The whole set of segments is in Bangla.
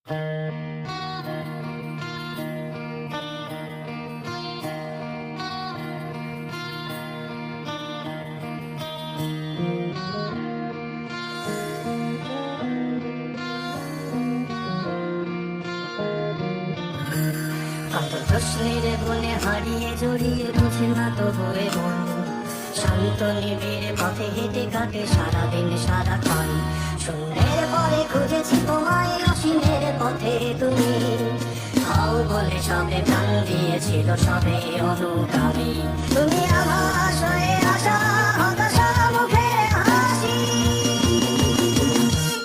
কত প্রশ্নের বনে হারিয়ে জড়িয়ে বুঝে না তো বয়ে মন, শান্ত নিবিড় পথে হেঁটে কাটে সারাদিন সারাক্ষণ। শূন্যের পরে খুঁজেছি তোমায়, অসীমের পথে তুমি হও বলে সবে প্রাণ দিয়েছিল, সবে অনুগামী। তুমি আভাস হয়ে আসা, হতাশা মুখে হাসি,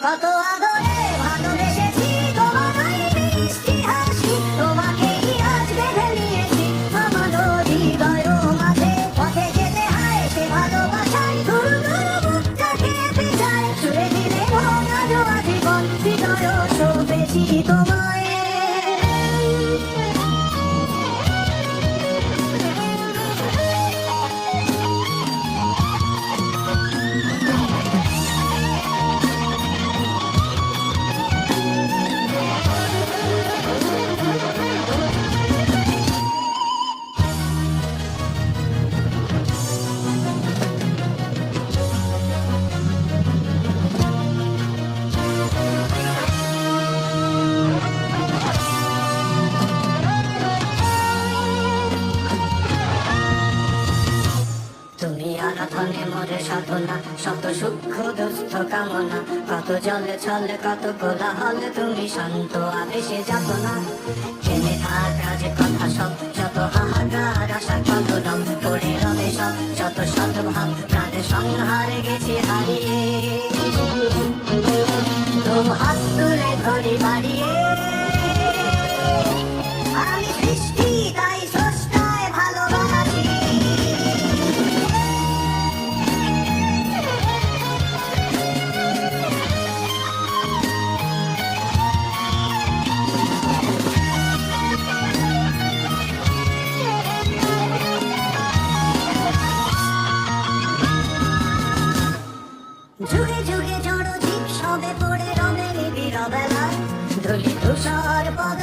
কত আদরে ভালোবেসেছি তোমার ওই মিষ্টি হাসি। তোমাকেই আজ বেঁধে নিয়েছি আমার হৃদয় মাঝে, পথে যেতে হয় সে ভালোবাসায় গুরু গুরু বুকটা কেঁপে যায়। ছুড়ে দিলে ভাঙা জোয়া জীবন, হৃদয় সঁপেছি তোমায়। তুমি আরাধনে মোরে সাধনা, শত সূক্ষ্ম দুস্থ কামনা, কত জলে ছলে কত কোলাহলে তুমি শান্ত আবেশে যাত না। জেনে থাকা যে কথা সব, যত হাহাকার আশা কত রং করে রবে সব, যত সদ্ভাব প্রাণে সংহারে গেছি হারিয়ে। তোম হাত তুলে ধরি বাড়িয়ে, আমি সৃষ্টি তাই স্রষ্টায় ভালোবাসি। যুগে যুগে জড় জীব সবে পড়ে রবে নিবিড় বেলায়, ধুলি ধূসর পদ